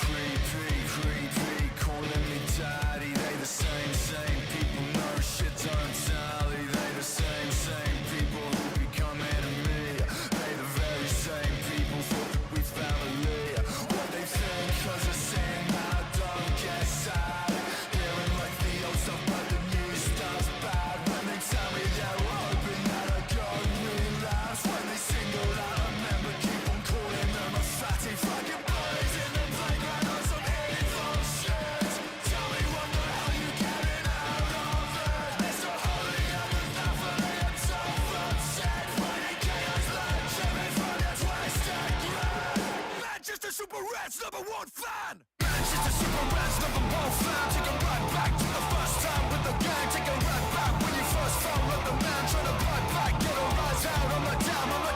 creepy, calling me daddy. They the same people, no shit don't tally. They the same people who be coming to me. They the very same people thought that we family. What they think, cause they're saying that I don't get sad. Hearing like the old stuff but the new stuff's bad. When they tell me they're hoping that I go relapse. When they single out, I remember keep on calling them a fatty. Fucking boys in the playground on some evil shit. Tell me what the hell you getting out of it. They're still holding up with nothing they had tough upset. Running chaos like Jimmy from their twisted grave. Manchester Super Reds #1 fan. Manchester Super Reds #1 fan. Take a ride back to the first time with the gang. Take a ride back when you first fell with the man. Try to ride back, get a rise out. I'm not down what I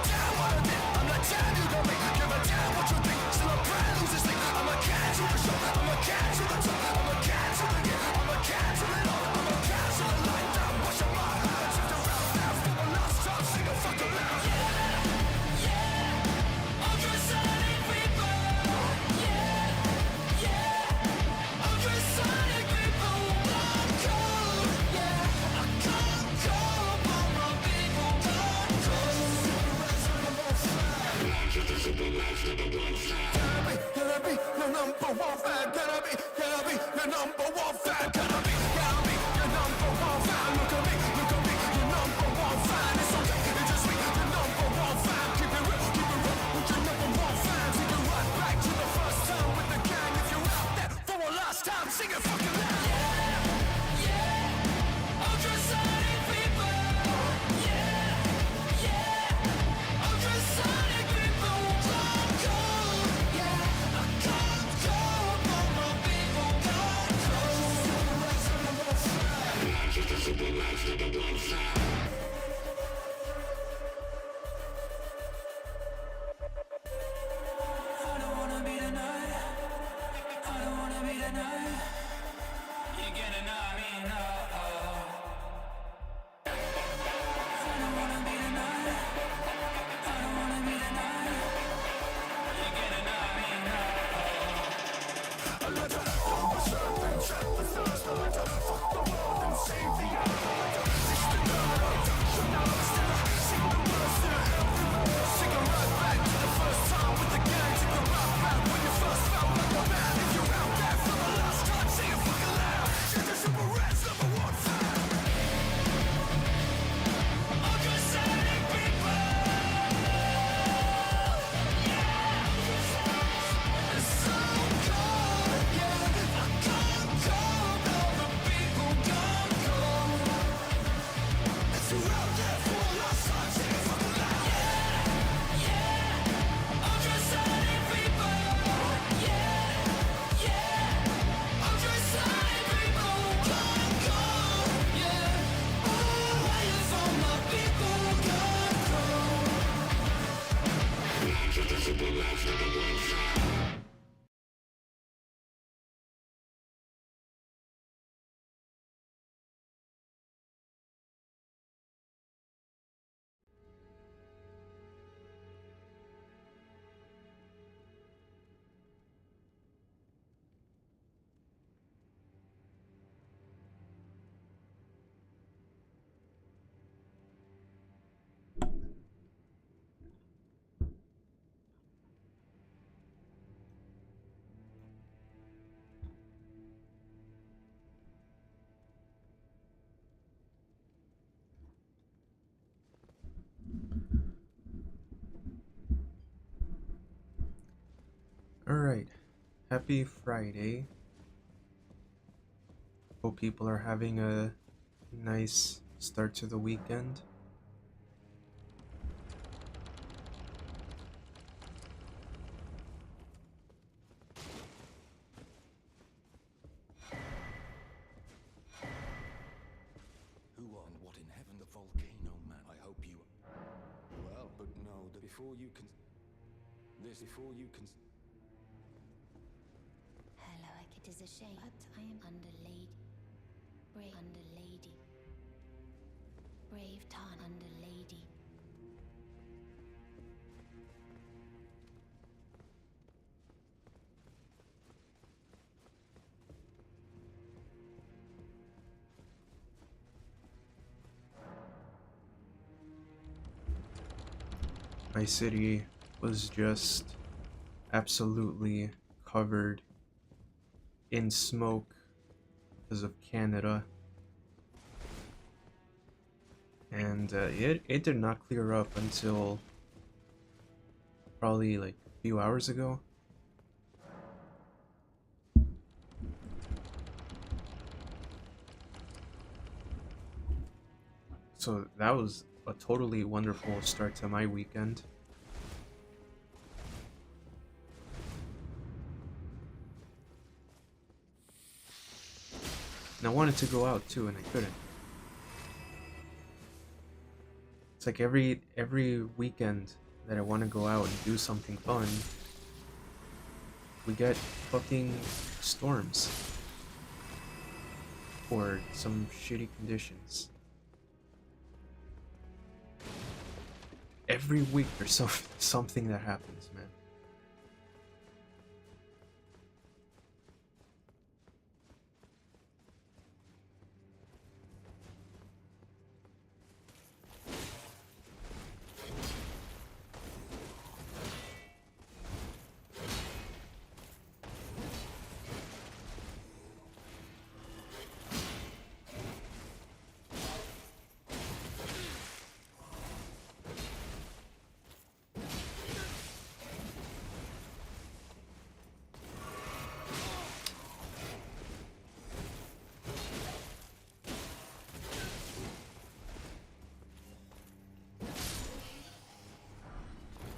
did. I'm not down, you got me. Give a damn what you think. Still a brand lose this thing. I'm a cancel the show. I'm a cancel the top. I'm a cancel the game. I'm a cancel it all. I'm a cancel the light down. Wash up my hands. If they're out now for the last time, sing a fucking loud. Ultrasonic people. Ultrasonic people. Gone cold. I can't cope. All my people gone cold. Manchester Super Reds #1 fan. Can I be your #1 fan? Can I be your #1 fan? Can I be your #1 fan? Look at me, your #1 fan. It's okay, it's just me, your #1 fan. Keep it real, with your #1 fan. Take it right back to the first time with the gang. If you're out there for a last time, sing it fucking loud. Ultrasonic people. Ultrasonic people. Gone cold. I can't cope. All my people gone cold. Manchester Super Reds #1 fan. I don't wanna be the night. I don't wanna be the night. You're gonna know me now. I don't wanna be the night. I don't wanna be the night. You're gonna know me now. I let her go berserk and trap the first. I let her fuck the world and save the earth. I let her fix the dirt. So now I'm still sing the words to every word. Sing it right back to the first time with the gang. Take the right back when you first felt like a man. If you're out there for the last time, sing it fucking loud. Manchester Super Reds #1 fan. Ultrasonic people. It's so cold. I can't cope. All the people gone cold. If you're out there for the last time, sing it fucking loud. Ultrasonic people. Ultrasonic people. Gone cold. Always all my people gone cold. Manchester Super Reds #1 fan. Alright, happy Friday. Hope people are having a nice start to the weekend. Who and what in heaven the volcano man? I hope you. Well, but no, before you can. Hello, it is a shame, but I am under lady. Brave under lady. Brave Tan under lady. My city was just absolutely covered in smoke because of Canada, and it did not clear up until probably like a few hours ago. So that was a totally wonderful start to my weekend. And I wanted to go out too, and I couldn't. It's like every weekend that I want to go out and do something fun, we get fucking storms or some shitty conditions. Every week there's something that happens, man.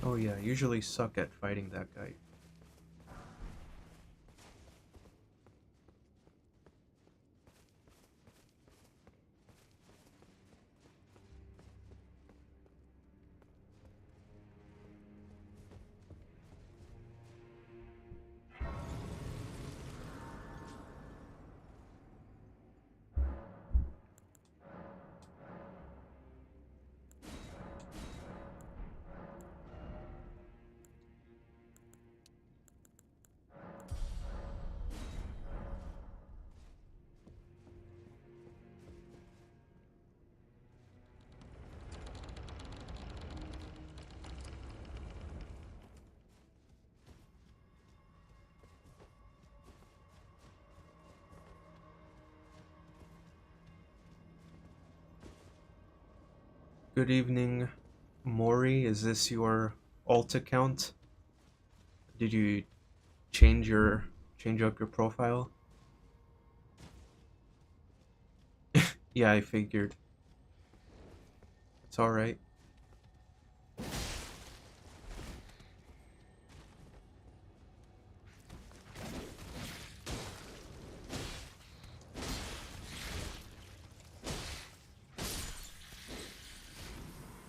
Oh yeah, I usually suck at fighting that guy. Good evening, Mori. Is this your alt account? Did you change up your profile? Yeah, I figured. It's alright.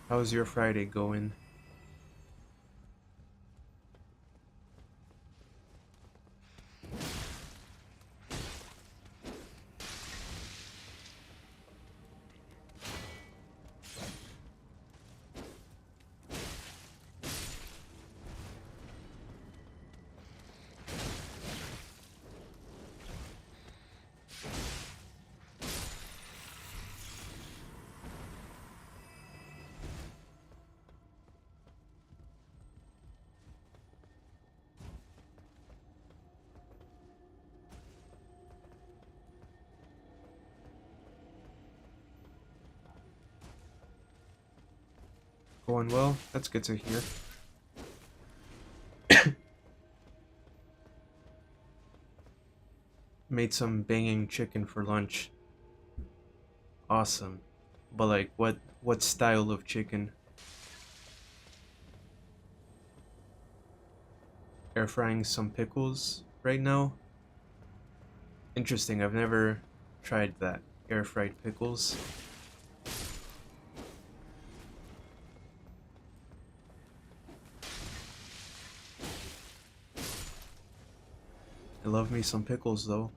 How's your Friday going? Going well? That's good to hear. Made some banging chicken for lunch. Awesome. But like what style of chicken? Air frying some pickles right now? Interesting. I've never tried that. Air fried pickles. I love me some pickles though.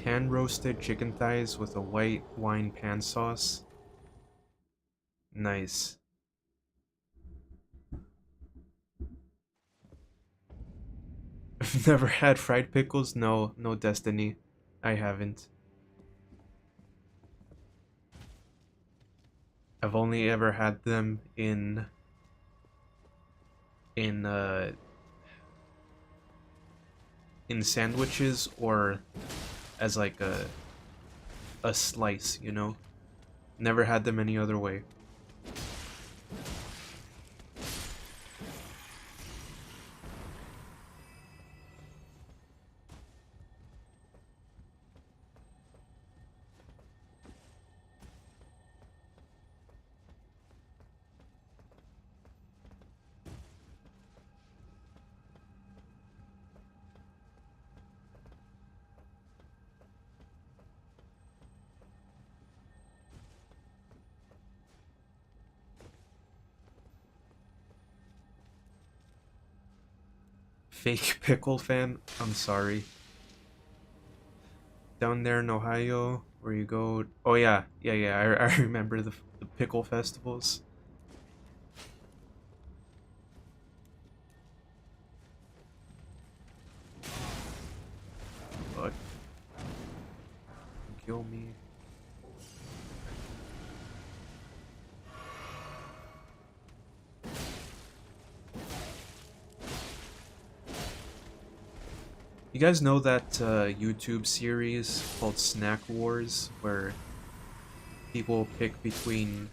Hand roasted chicken thighs with a white wine pan sauce. Nice. I've never had fried pickles. No, no, Destiny. I haven't. I've only ever had them in uh in sandwiches or as like a slice, you know? Never had them any other way. Fake pickle fan? I'm sorry. Down there in Ohio, where you go... Oh yeah, yeah, I remember the pickle festivals. Fuck. Kill me. You guys know that YouTube series called Snack Wars, where people pick between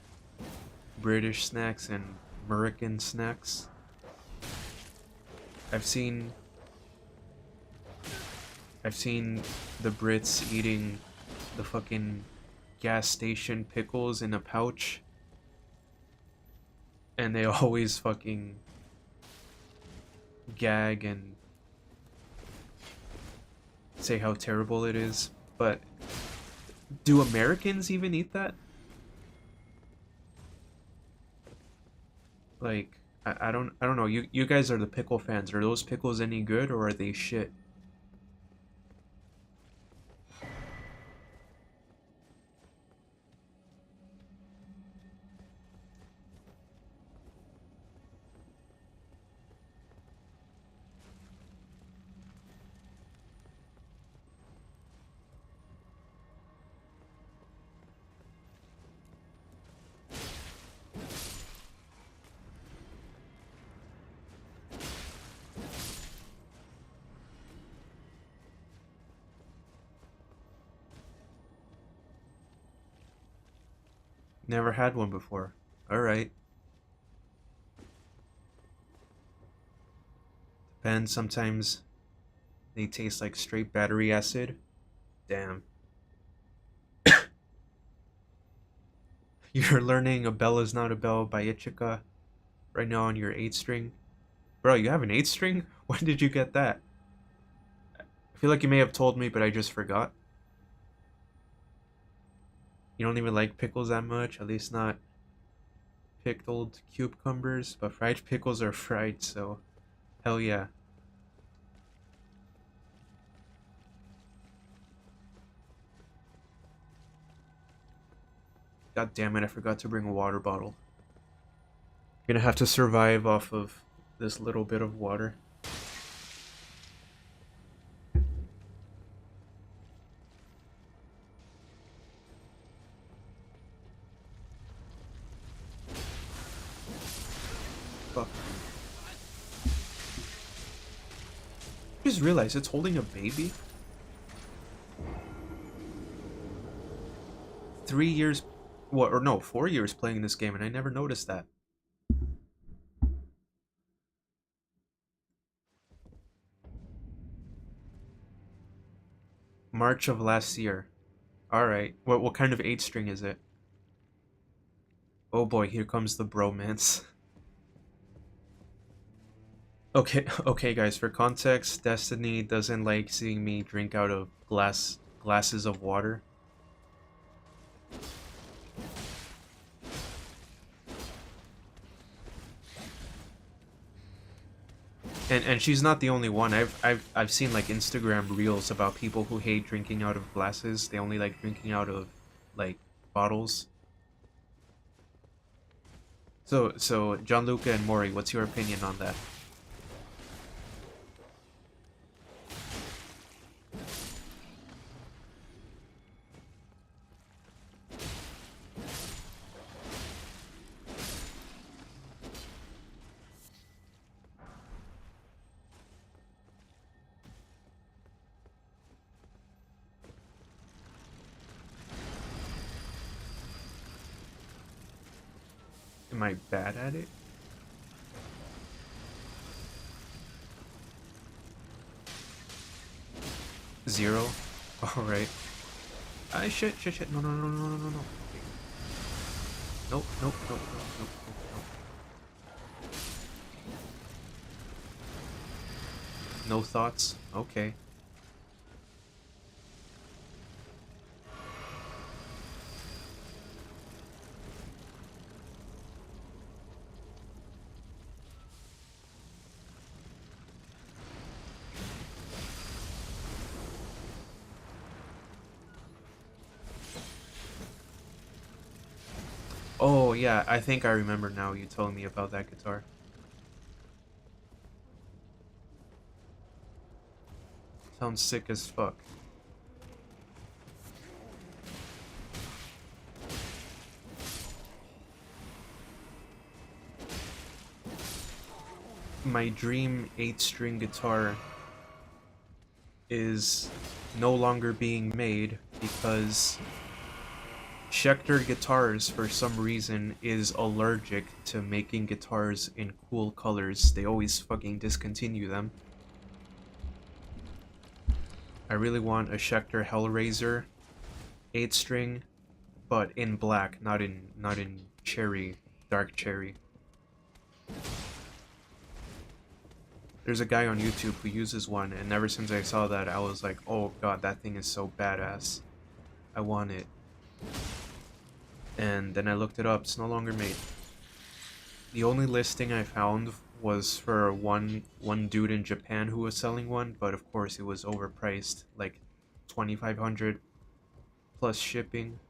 British snacks and American snacks? I've seen I've seen the Brits eating the fucking gas station pickles in a pouch, and they always fucking gag and say how terrible it is. But do Americans even eat that? Like, I don't know. You guys are the pickle fans. Are those pickles any good or are they shit? Never had one before. Alright. Depends. Sometimes they taste like straight battery acid. Damn. You're learning A Bell Is Not a Bell by Ichika right now on your 8 string. Bro, you have an 8 string? When did you get that? I feel like you may have told me, but I just forgot. You don't even like pickles that much, at least not pickled cucumbers, but fried pickles are fried, so hell yeah. God damn it, I forgot to bring a water bottle. Gonna have to survive off of this little bit of water. Fuck. I just realized it's holding a baby. 3 years, what, or no, 4 years playing this game, and I never noticed that. March of last year. Alright. What kind of 8 string is it? Oh boy, here comes the bromance. Okay, okay guys, for context, Destiny doesn't like seeing me drink out of glasses of water. And she's not the only one. I've seen like Instagram reels about people who hate drinking out of glasses. They only like drinking out of like bottles. So Gianluca and Mori, what's your opinion on that? Am I bad at it? Zero? Alright. Shit. No. Nope. No thoughts? Okay. Oh, yeah, I think I remember now you told me about that guitar. Sounds sick as fuck. My dream 8-string guitar is no longer being made because Schecter Guitars, for some reason, is allergic to making guitars in cool colors. They always fucking discontinue them. I really want a Schecter Hellraiser 8-string, but in black, not in cherry, dark cherry. There's a guy on YouTube who uses one, and ever since I saw that, I was like, oh god, that thing is so badass. I want it. And then I looked it up, it's no longer made. The only listing I found was for one dude in Japan who was selling one, but of course it was overpriced, like 2,500 plus shipping.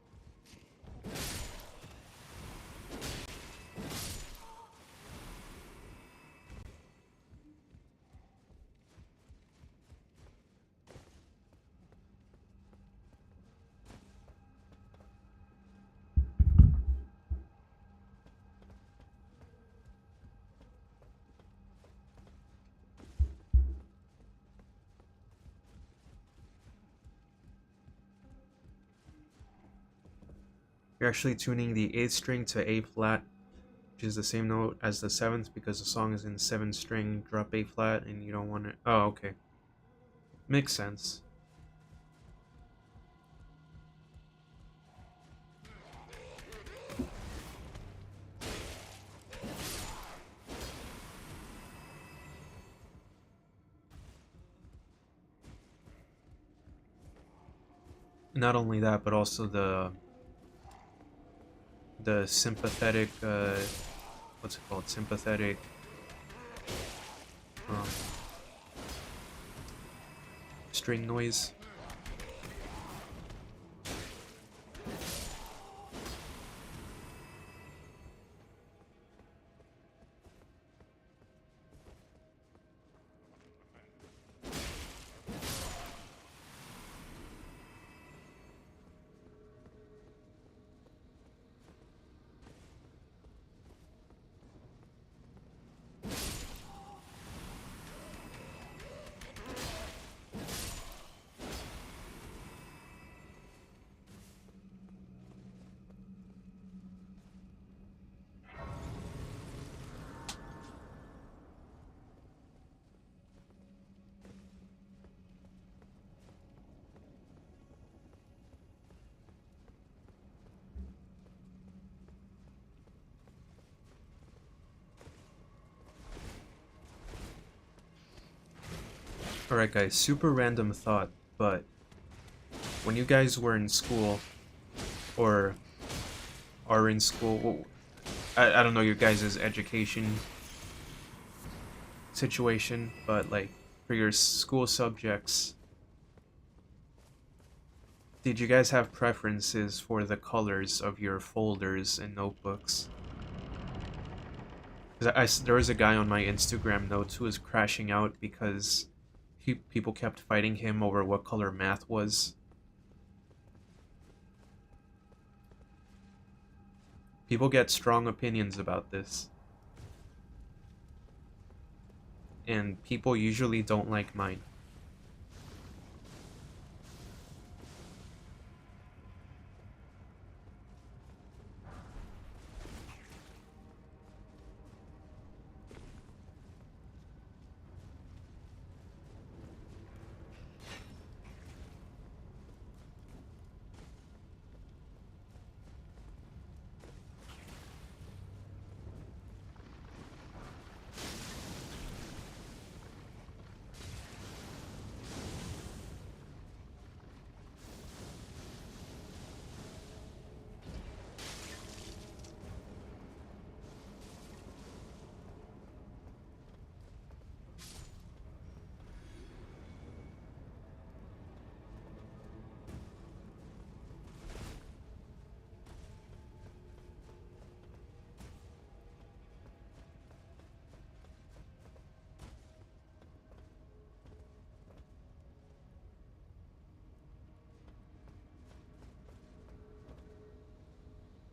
You're actually tuning the 8th string to A flat, which is the same note as the 7th because the song is in 7th string, drop A flat, and you don't want it. Oh, okay. Makes sense. Not only that, but also the sympathetic, what's it called? Sympathetic, um, string noise. Alright guys, super random thought, but when you guys were in school, or are in school, I don't know your guys' education situation, but like for your school subjects, did you guys have preferences for the colors of your folders and notebooks? 'Cause there was a guy on my Instagram notes who was crashing out because people kept fighting him over what color math was. People get strong opinions about this. And people usually don't like mine.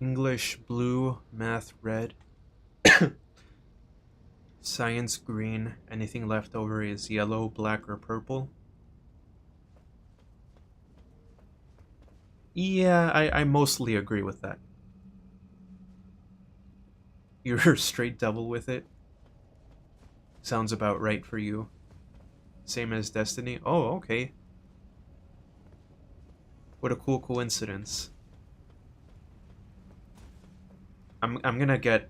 English blue, math red, science green, anything left over is yellow, black, or purple. Yeah, I mostly agree with that. You're straight devil with it. Sounds about right for you. Same as Destiny. Oh, okay. What a cool coincidence. I'm gonna get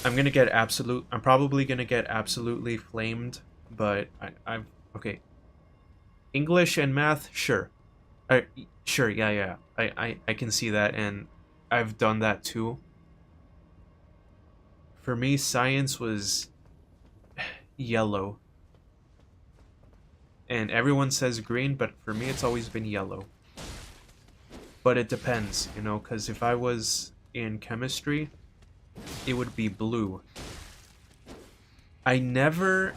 I'm probably gonna get absolutely flamed, but I've okay. English and math, sure. Sure, yeah. I can see that, and I've done that too. For me, science was yellow. And everyone says green, but for me it's always been yellow. But it depends, you know, because if I was in chemistry, it would be blue. I never...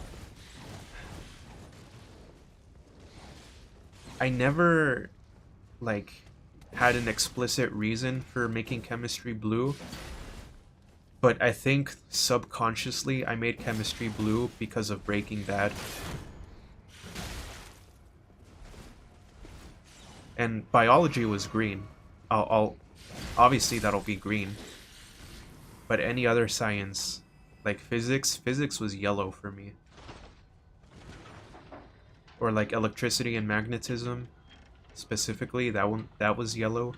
like, had an explicit reason for making chemistry blue, but I think subconsciously I made chemistry blue because of Breaking Bad. And biology was green. I'll obviously that'll be green. But any other science, like physics was yellow for me. Or like electricity and magnetism, specifically, that was yellow.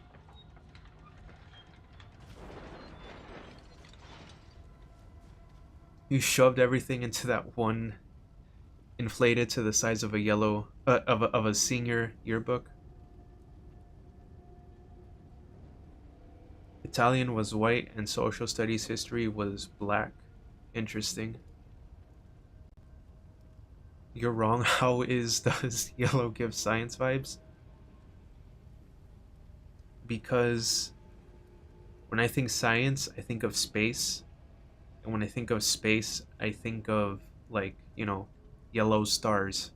You shoved everything into that one, inflated to the size of a yellow of a senior yearbook. Italian was white and social studies history was black. Interesting. You're wrong. How does yellow give science vibes? Because when I think science, I think of space. And when I think of space, I think of, like, you know, yellow stars.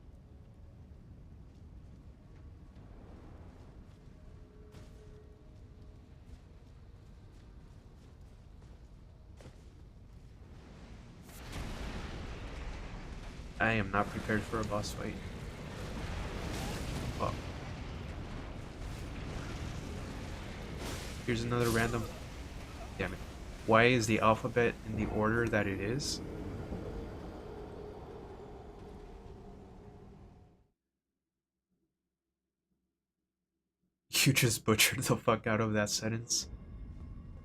I am not prepared for a boss fight. Oh. Here's another random... Damn it. Why is the alphabet in the order that it is? You just butchered the fuck out of that sentence.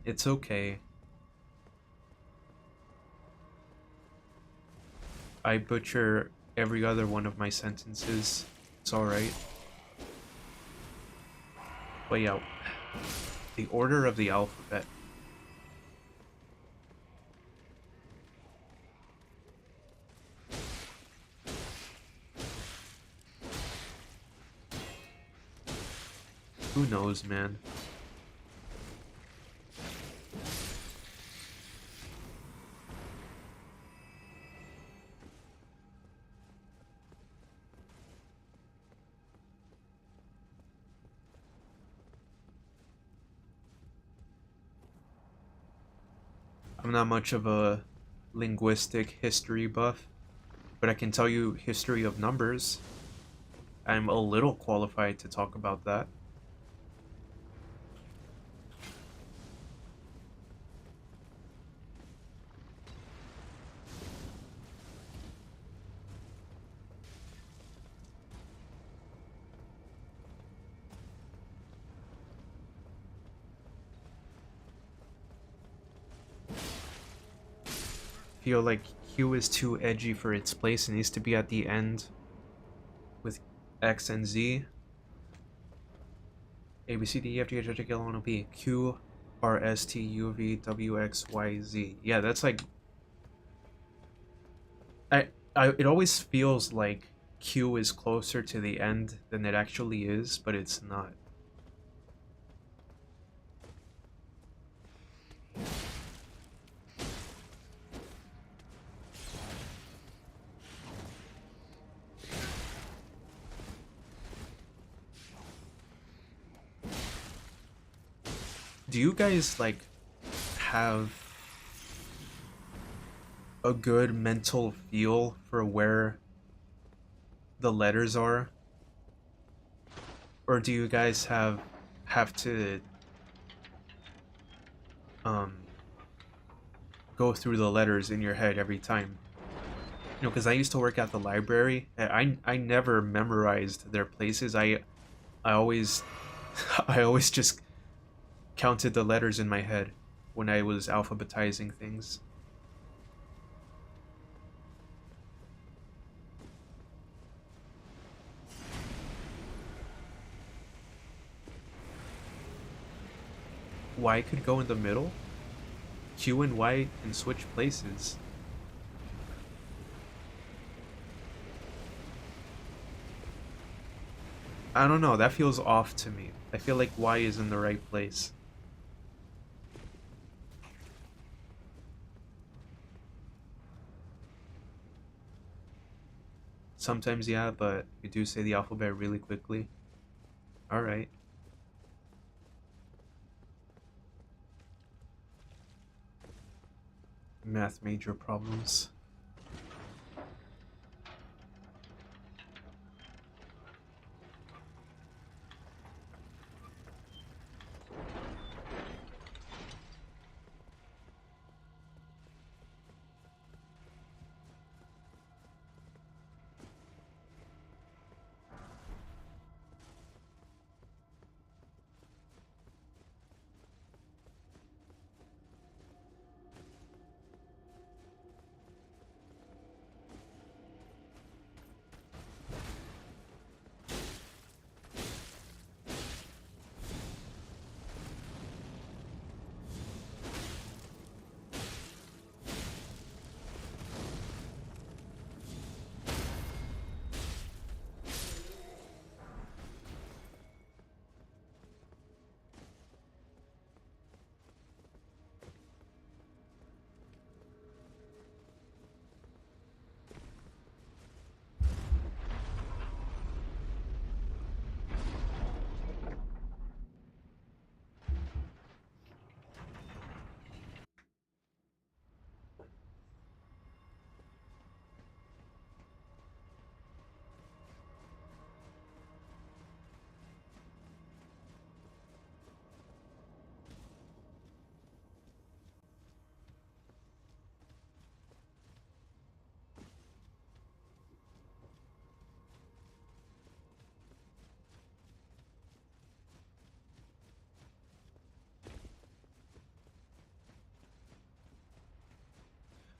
It's okay. I butcher every other one of my sentences. It's alright. But yeah, the order of the alphabet. Who knows, man? I'm not much of a linguistic history buff, but I can tell you history of numbers. I'm a little qualified to talk about that. Feel like Q is too edgy for its place. It needs to be at the end with X and Z. A, B, C, D, E, F, G, H, I, J, K, L, M, N, O, P. Q, R, S, T, U, V, W, X, Y, Z. Yeah, that's like... It always feels like Q is closer to the end than it actually is, but it's not. Do you guys, like, have a good mental feel for where the letters are? Or do you guys have to um go through the letters in your head every time? You know, because I used to work at the library, and I never memorized their places. I always I always just counted the letters in my head when I was alphabetizing things. Y could go in the middle. Q and Y can switch places. I don't know, that feels off to me. I feel like Y is in the right place. Sometimes, yeah, but you do say the alphabet really quickly. Alright. Math major problems.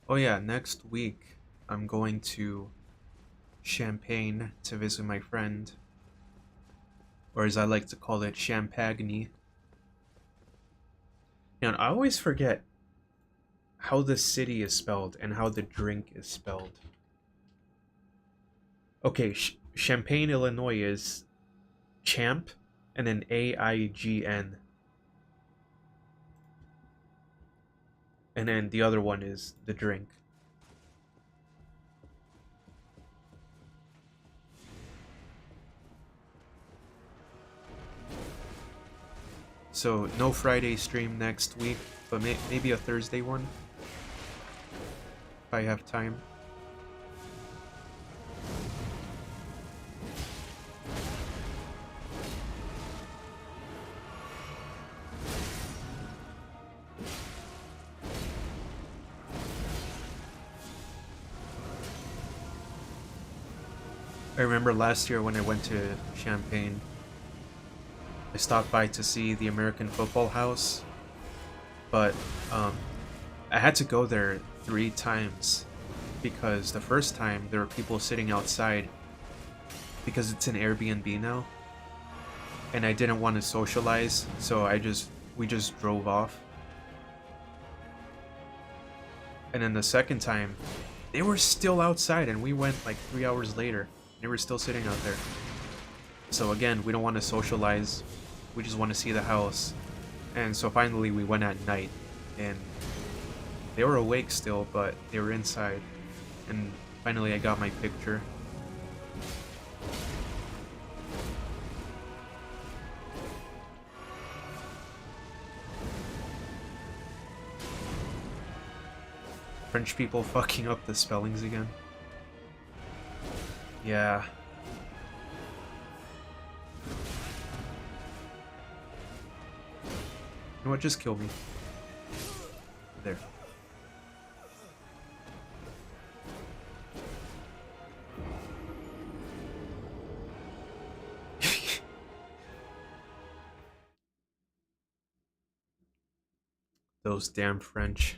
Oh yeah, next week I'm going to Champagne to visit my friend, or as I like to call it, Champagne. And I always forget how the city is spelled and how the drink is spelled. Okay, Champaign, Illinois is champ, and then AIGN. And then the other one is the drink. So no Friday stream next week, but maybe a Thursday one if I have time. I remember last year when I went to Champaign, I stopped by to see the American Football House, but I had to go there 3 times because the first time there were people sitting outside because it's an Airbnb now, and I didn't want to socialize, so we just drove off. And then the second time, they were still outside, and we went like 3 hours later. They were still sitting out there. So again, we don't want to socialize. We just want to see the house. And so finally we went at night. And they were awake still, but they were inside. And finally I got my picture. French people fucking up the spellings again. Yeah. You know what? Just kill me. There. Those damn French.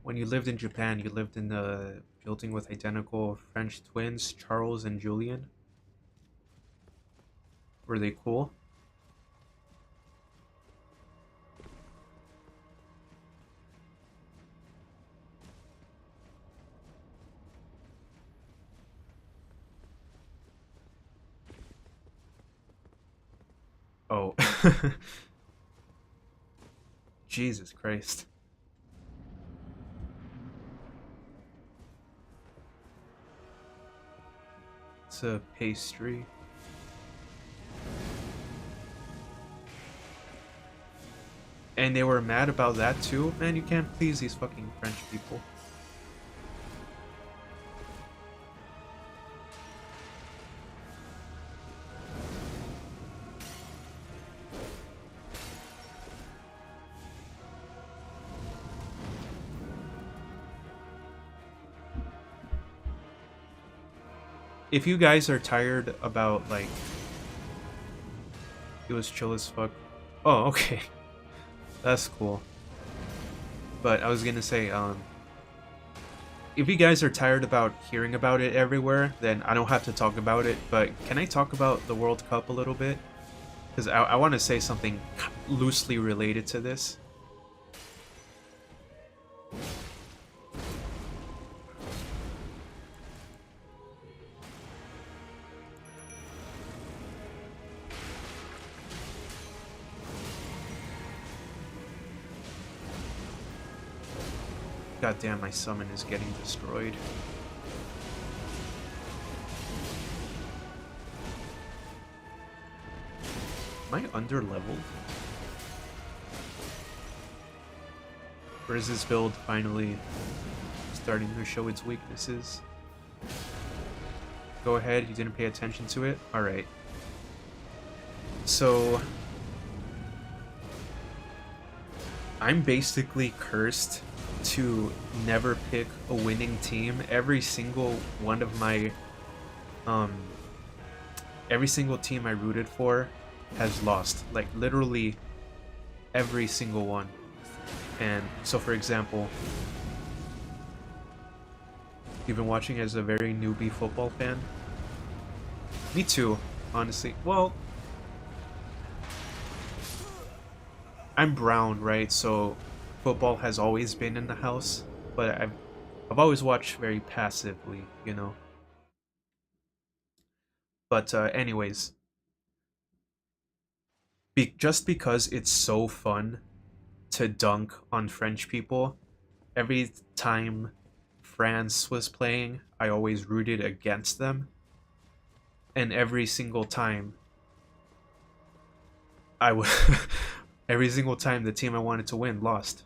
When you lived in Japan, you lived in a building with identical French twins, Charles and Julian. Were they cool? Oh. Jesus Christ. It's a pastry. And they were mad about that too? Man, you can't please these fucking French people. If you guys are tired about, like... It was chill as fuck. Oh, okay. That's cool. But I was gonna say, if you guys are tired about hearing about it everywhere, then I don't have to talk about it, but can I talk about the World Cup a little bit? Because I want to say something loosely related to this. God damn, my summon is getting destroyed. Am I under-leveled? Or is this build finally starting to show its weaknesses? Go ahead, you didn't pay attention to it? Alright. So... I'm basically cursed to never pick a winning team. Every single one of my every single team I rooted for has lost, like literally every single one. And so for example, You've been watching as a very newbie football fan? Me too, honestly. Well, I'm brown, right? So football has always been in the house, but I've always watched very passively, you know. But anyways, just because it's so fun to dunk on French people, every time France was playing, I always rooted against them, and every single time I would every single time the team I wanted to win lost.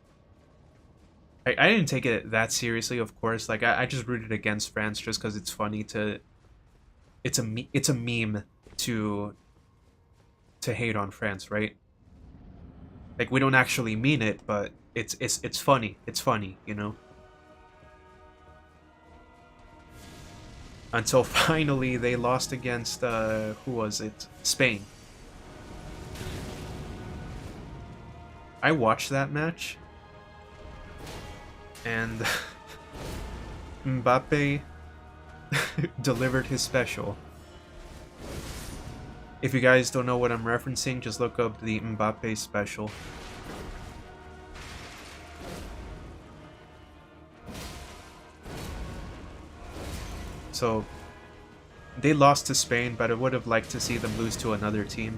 I didn't take it that seriously, of course. Like I just rooted against France just because it's funny to it's a meme to hate on France, right? Like we don't actually mean it, but it's funny. It's funny, you know. Until finally they lost against who was it? Spain. I watched that match, and Mbappe delivered his special. If you guys don't know what I'm referencing, just look up the Mbappe special. So, they lost to Spain, but I would have liked to see them lose to another team.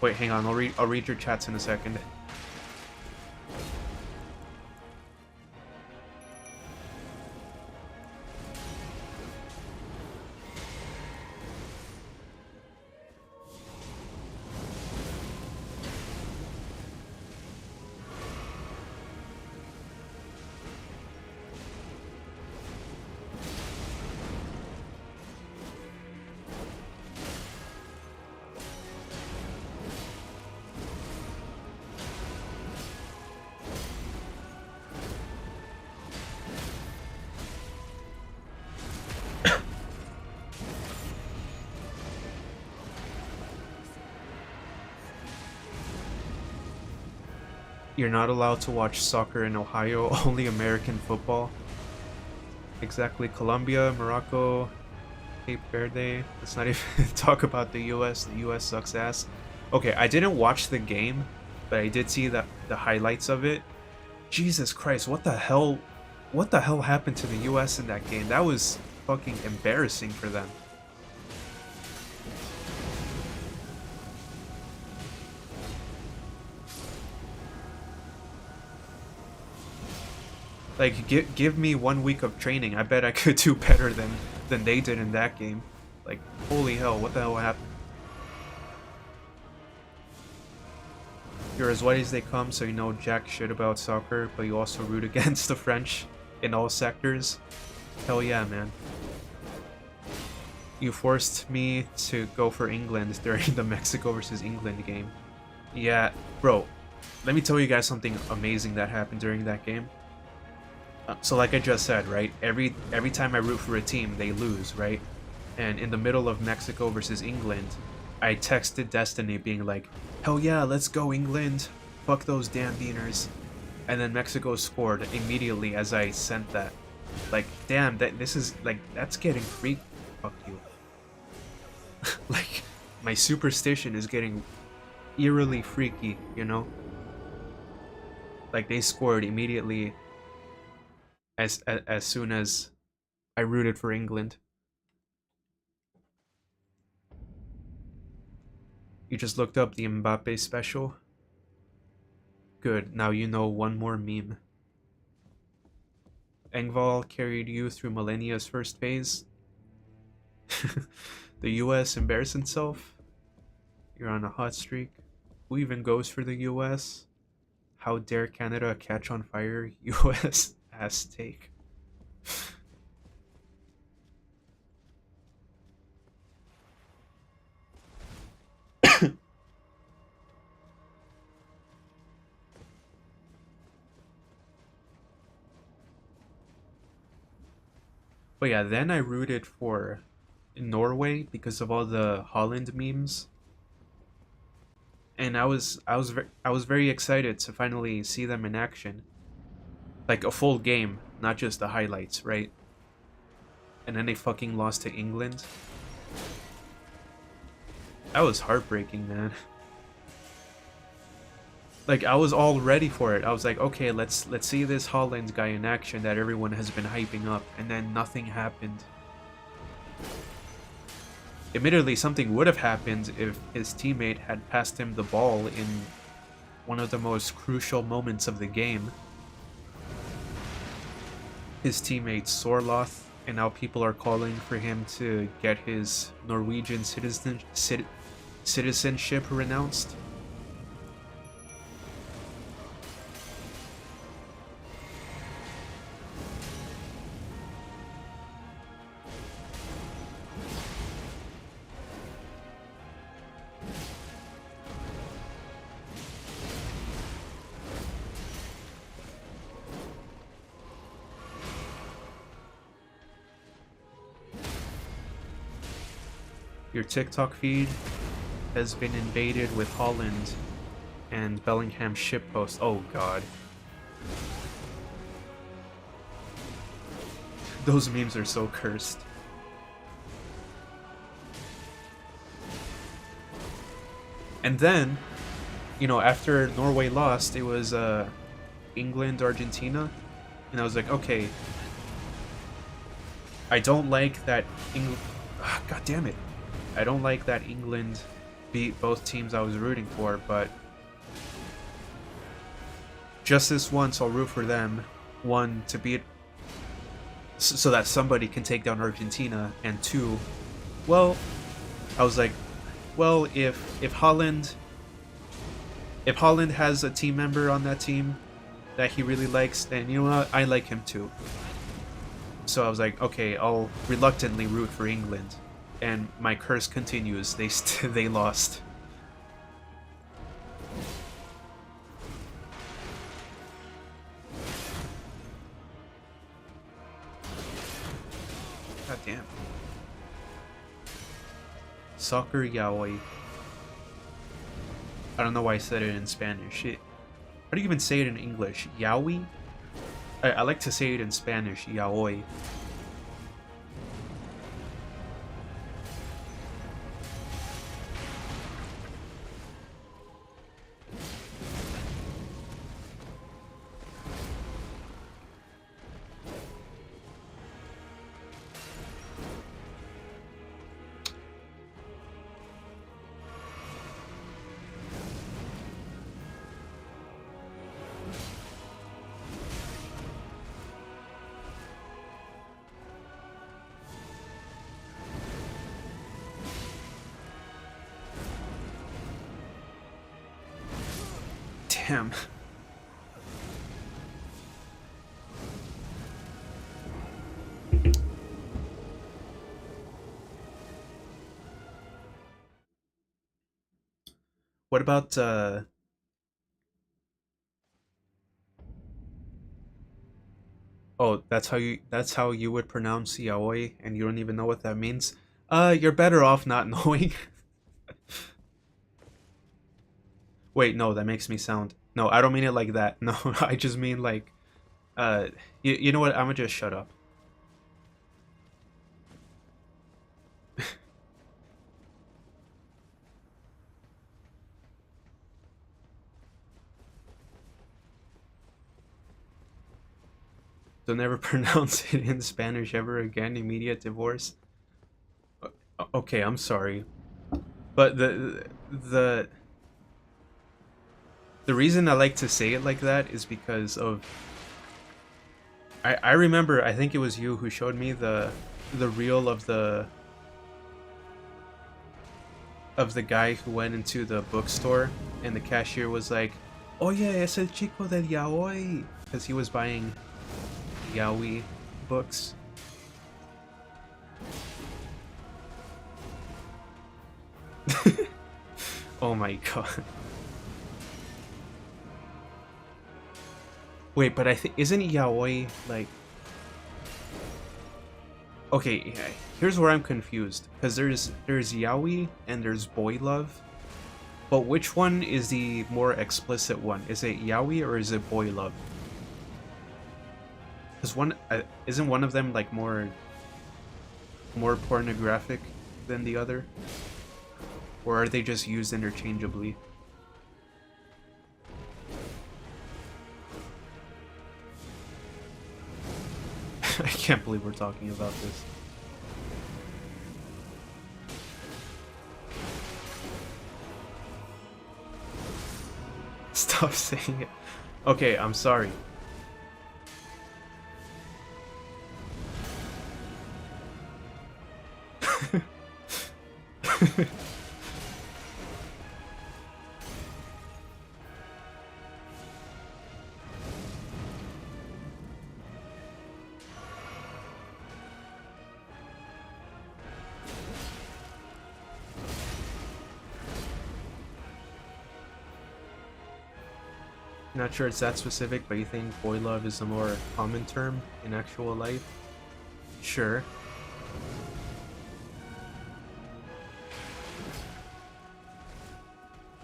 Wait, hang on, I'll read your chats in a second. You're not allowed to watch soccer in Ohio, only American football. Exactly, Colombia, Morocco, Cape Verde. Let's not even talk about the US. The US sucks ass. Okay, I didn't watch the game, but I did see the highlights of it. Jesus Christ, what the hell? What the hell happened to the US in that game? That was fucking embarrassing for them. Like, give me 1 week of training. I bet I could do better than they did in that game. Like, holy hell, what the hell happened? You're as white as they come, so you know jack shit about soccer, but you also root against the French in all sectors. Hell yeah, man. You forced me to go for England during the Mexico versus England game. Yeah, bro, let me tell you guys something amazing that happened during that game. So like I just said, right? Every time I root for a team, they lose, right? And in the middle of Mexico versus England, I texted Destiny being like, "Hell yeah, let's go England! Fuck those damn beaners!" And then Mexico scored immediately as I sent that. Like, damn, this is like that's getting freak. Fuck you. Like, my superstition is getting eerily freaky, you know? Like they scored immediately as soon as I rooted for England. You just looked up the Mbappe special? Good, now you know one more meme. Engval carried you through millennia's first phase. The US embarrassed itself. You're on a hot streak. Who even goes for the US? How dare Canada catch on fire? US ass take. But yeah, then I rooted for Norway because of all the Holland memes, and I was very excited to finally see them in action. Like a full game, not just the highlights, right? And then they fucking lost to England. That was heartbreaking, man. Like, I was all ready for it. I was like, okay, let's see this Holland guy in action that everyone has been hyping up, and then nothing happened. Admittedly, something would have happened if his teammate had passed him the ball in one of the most crucial moments of the game. His teammate Sorloth, and now people are calling for him to get his Norwegian citizenship renounced. Your TikTok feed has been invaded with Holland and Bellingham shitpost. Oh god. Those memes are so cursed. And then, you know, after Norway lost, it was England, Argentina, and I was like, okay, I don't like that England. God damn it. I don't like that England beat both teams I was rooting for, but just this once I'll root for them. One, to beat so that somebody can take down Argentina, and two, well, I was like, well, if Holland has a team member on that team that he really likes, then you know what, I like him too. So I was like, okay, I'll reluctantly root for England. And my curse continues. They lost. God damn. Soccer yaoi. I don't know why I said it in Spanish. How do you even say it in English? Yaoi? I like to say it in Spanish. Yaoi. Damn. What about oh, that's how you would pronounce yaoi and you don't even know what that means? You're better off not knowing. Wait, no, that makes me sound. No, I don't mean it like that. No, I just mean like you know what? I'm gonna just shut up. Don't ever pronounce it in Spanish ever again. Immediate divorce. Okay, I'm sorry. But the reason I like to say it like that is because of I remember, I think it was you who showed me the reel of the guy who went into the bookstore and the cashier was like, "Oye, es el chico del yaoi," because he was buying yaoi books. Oh my god. Wait, but I think isn't yaoi like? Okay, yeah, here's where I'm confused because there's yaoi and there's boy love, but which one is the more explicit one? Is it yaoi or is it boy love? isn't one of them like more pornographic than the other? Or are they just used interchangeably? I can't believe we're talking about this. Stop saying it. Okay, I'm sorry. Not sure it's that specific, but you think boy love is a more common term in actual life? Sure.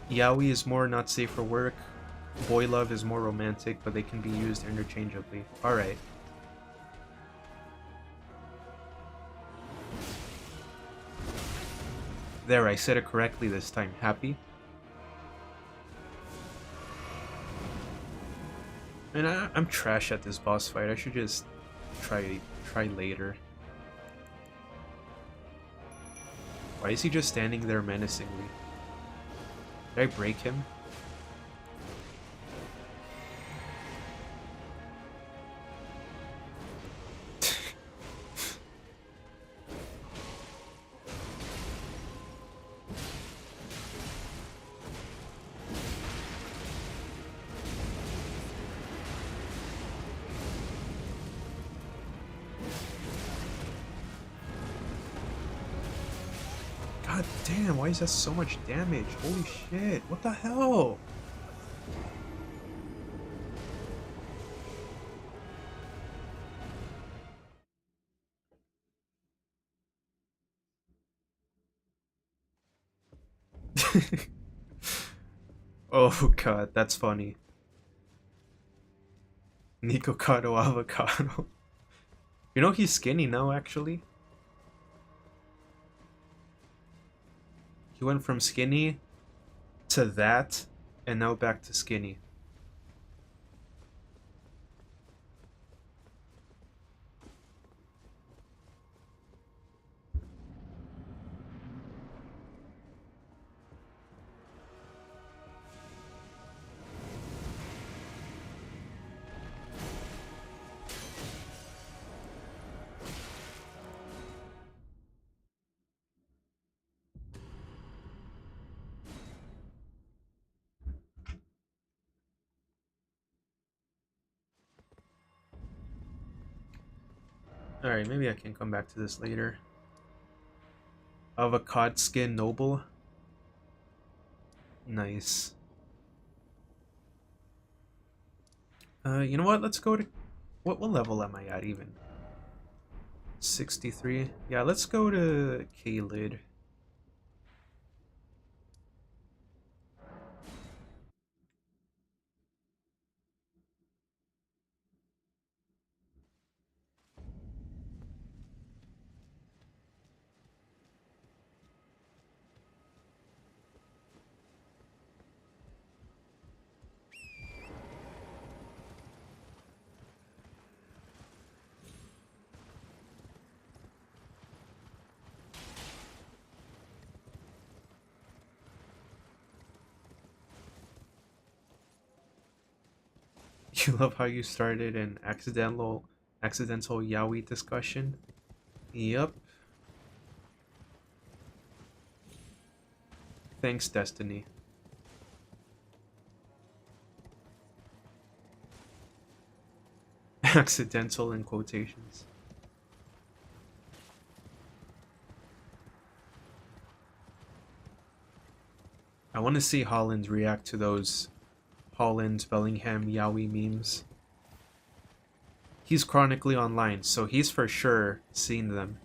Yaoi is more not safe for work. Boy love is more romantic, but they can be used interchangeably. Alright. There, I said it correctly this time. Happy? And I'm trash at this boss fight. I should just try later. Why is he just standing there menacingly? Did I break him? God damn, why is that so much damage? Holy shit, what the hell? Oh god, that's funny. Nikocado avocado. You know he's skinny now, actually? He went from skinny to that, and now back to skinny. Alright, maybe I can come back to this later. Avocado skin noble. Nice. You know what? Let's go to... What level am I at even? 63? Yeah, let's go to K-Lid. You love how you started an accidental yaoi discussion? Yep. Thanks, Destiny. Accidental in quotations. I want to see Holland react to those Holland Bellingham yaoi memes. He's chronically online, so he's for sure seen them.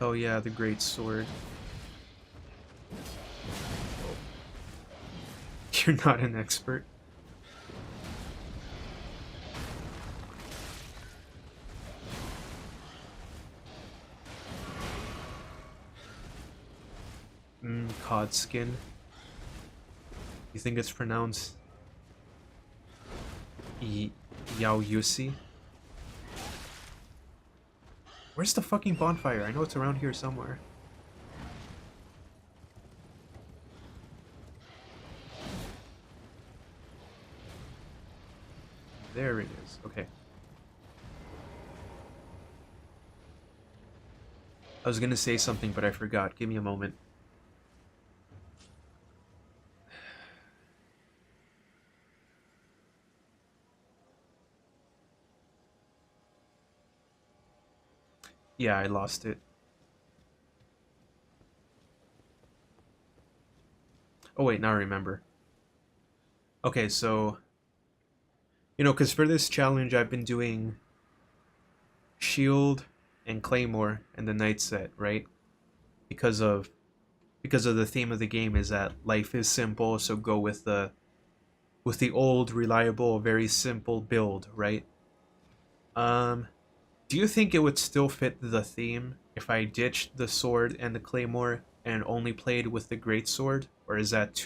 Oh yeah, the great sword. You're not an expert. Cod skin. You think it's pronounced Y Yao Yusi? Where's the fucking bonfire? I know it's around here somewhere. There it is. Okay. I was gonna say something, but I forgot. Give me a moment. Yeah, I lost it. Oh wait, now I remember. Okay, so because for this challenge I've been doing shield and claymore and the knight set, right? Because of the theme of the game is that life is simple, so go with the old, reliable, very simple build, right? Um, do you think it would still fit the theme if I ditched the sword and the claymore and only played with the great sword, or is that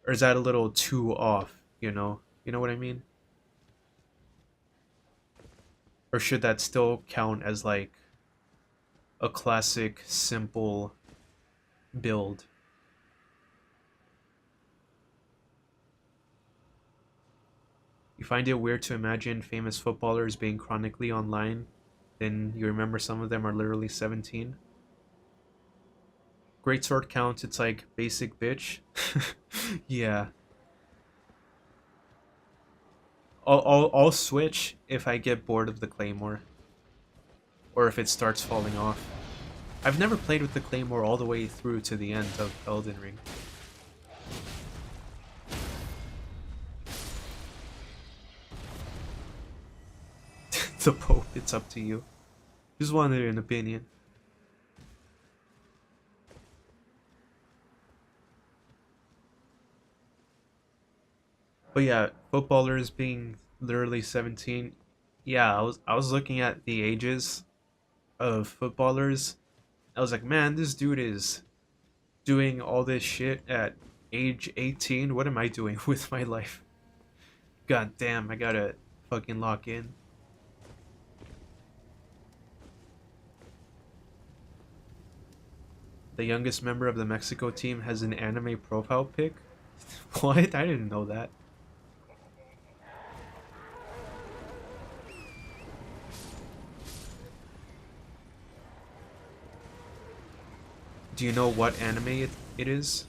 a little too off? You know what I mean? Or should that still count as like a classic, simple build? You find it weird to imagine famous footballers being chronically online, then you remember some of them are literally 17. Great sword counts, it's like basic bitch. Yeah. I'll switch if I get bored of the claymore. Or if it starts falling off. I've never played with the claymore all the way through to the end of Elden Ring. The Pope, it's up to you. Just wanted an opinion. But yeah, footballers being literally 17. Yeah, I was looking at the ages of footballers. I was like, man, this dude is doing all this shit at age 18. What am I doing with my life? God damn, I gotta fucking lock in. The youngest member of the Mexico team has an anime profile pic? What? I didn't know that. Do you know what anime it is?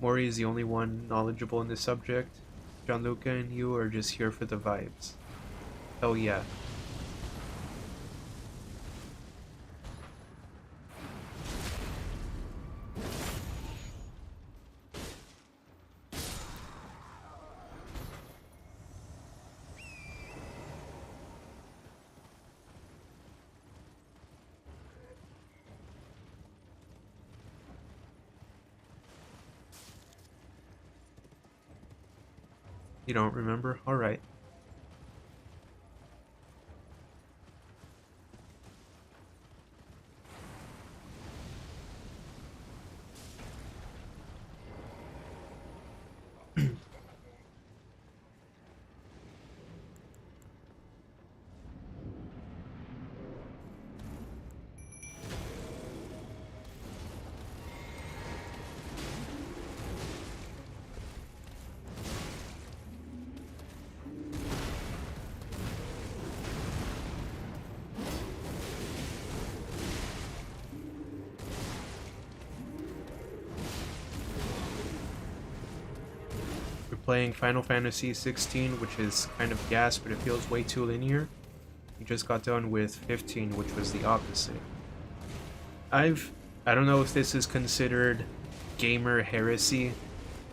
Mori is the only one knowledgeable in this subject. Gianluca and you are just here for the vibes. Oh yeah. You don't remember? Alright. We're playing Final Fantasy 16, which is kind of gas, but it feels way too linear. We just got done with 15, which was the opposite. I don't know if this is considered Gamer Heresy,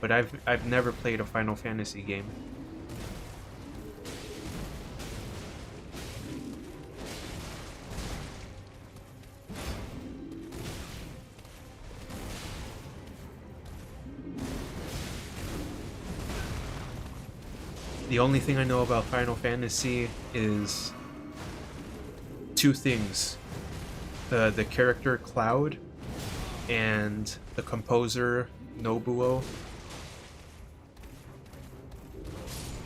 but I've never played a Final Fantasy game. The only thing I know about Final Fantasy is two things. The character Cloud and the composer Nobuo.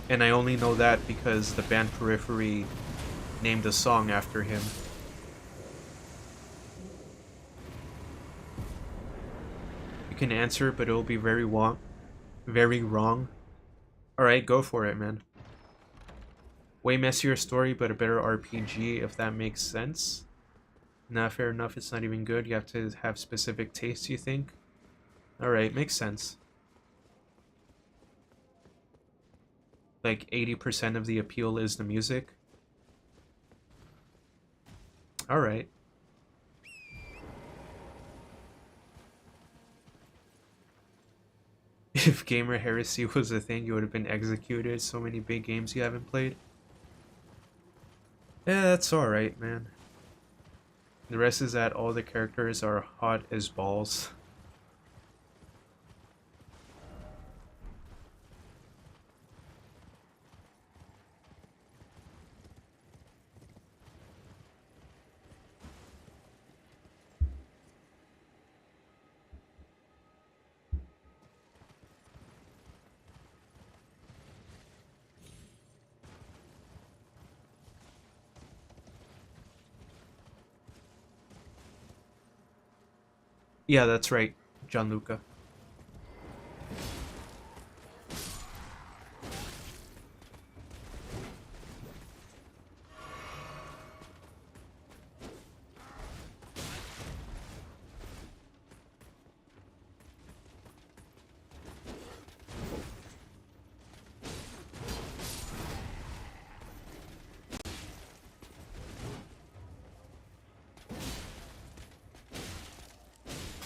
And I only know that because the band Periphery named a song after him. You can answer, but it'll be very wrong. Very wrong. Alright, go for it, man. Way messier story, but a better RPG, if that makes sense. Nah, fair enough, it's not even good. You have to have specific tastes, you think? Alright, makes sense. Like, 80% of the appeal is the music. Alright. If Gamer Heresy was a thing, you would have been executed. So many big games you haven't played. Yeah, that's alright, man. The rest is that all the characters are hot as balls. Yeah, that's right, Gianluca.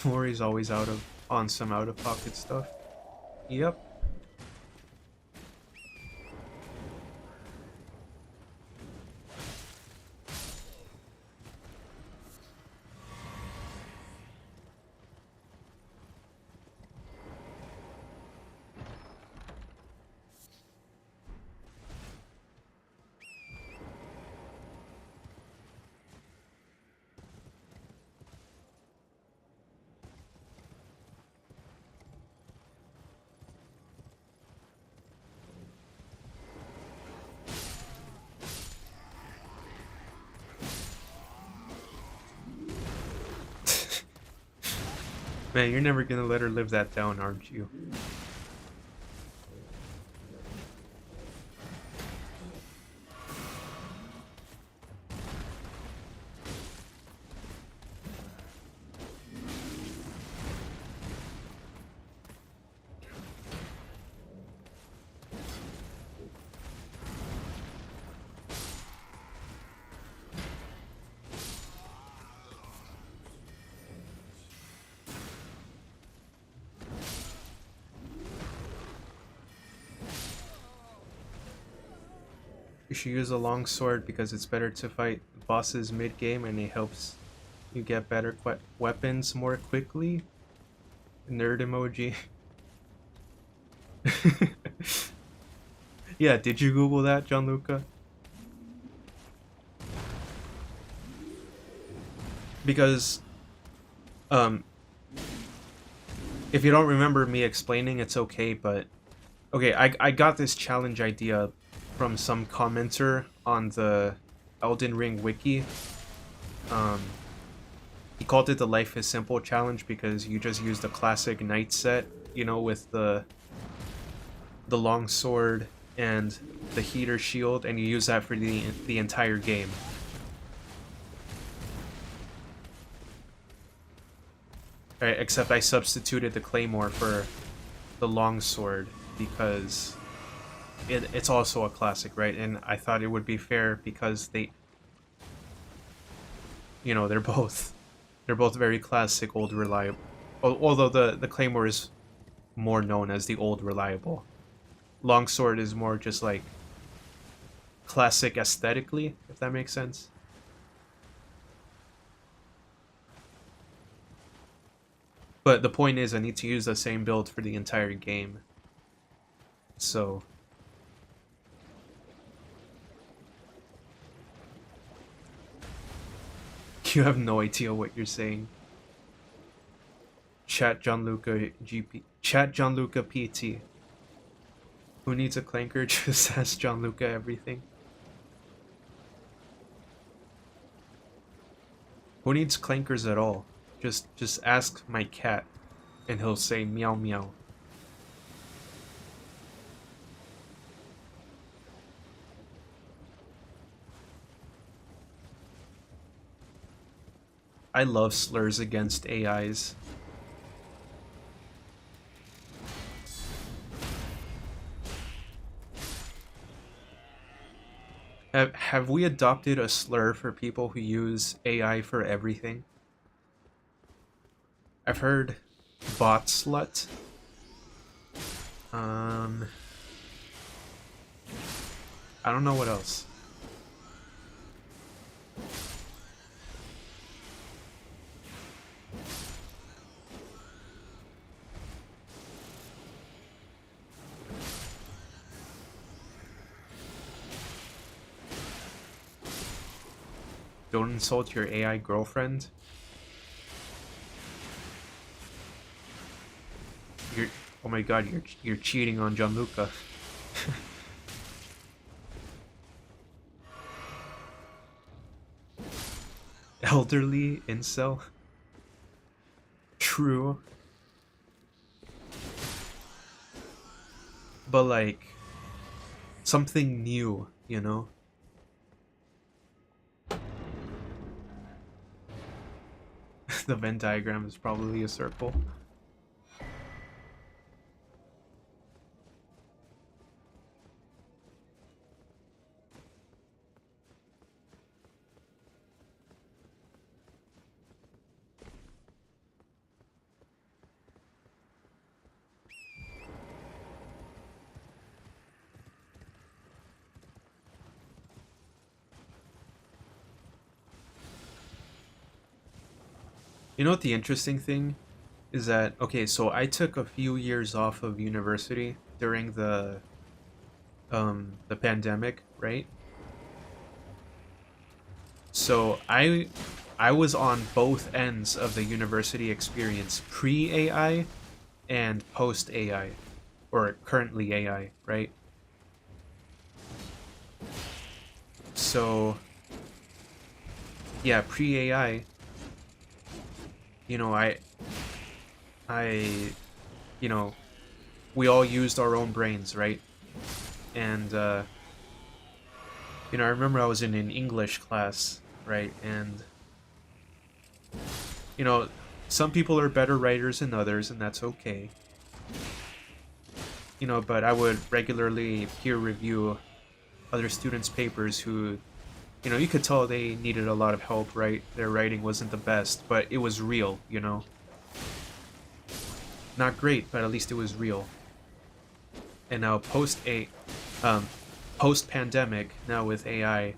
Mori's always on some out-of-pocket stuff. Yep. Man, you're never gonna let her live that down, aren't you? You should use a long sword because it's better to fight bosses mid-game and it helps you get better weapons more quickly. Nerd emoji. Yeah, did you Google that, Gianluca? Because, if you don't remember me explaining, it's okay, but... Okay, I got this challenge idea from some commenter on the Elden Ring wiki. He called it the Life is Simple challenge because you just use the classic knight set, you know, with the long sword and the heater shield, and you use that for the entire game. Alright, except I substituted the claymore for the long sword because it's also a classic, right? And I thought it would be fair because they, you know, they're both very classic, old, reliable. Although the Claymore is more known as the old reliable. Longsword is more just like classic aesthetically, if that makes sense. But the point is, I need to use the same build for the entire game. So... You have no idea what you're saying. Chat Gianluca GP. Chat Gianluca PT. Who needs a clanker? Just ask Gianluca everything. Who needs clankers at all? Just ask my cat, and he'll say meow meow. I love slurs against AIs. Have we adopted a slur for people who use AI for everything? I've heard bot slut. I don't know what else. Don't insult your AI girlfriend. You're, oh my god, you're cheating on Gianluca. Elderly incel. True. But like something new, you know? The Venn diagram is probably a circle. You know what the interesting thing is that, okay, so I took a few years off of university during the pandemic, right? So I was on both ends of the university experience, pre-AI and post-AI, or currently AI, right? So yeah, pre-AI, you know, I you know, we all used our own brains, right? And you know, I remember I was in an English class, right? And you know, some people are better writers than others, and that's okay. You know, but I would regularly peer review other students' papers who, you know, you could tell they needed a lot of help, right? Their writing wasn't the best, but it was real, you know? Not great, but at least it was real. And now post-pandemic, now with AI,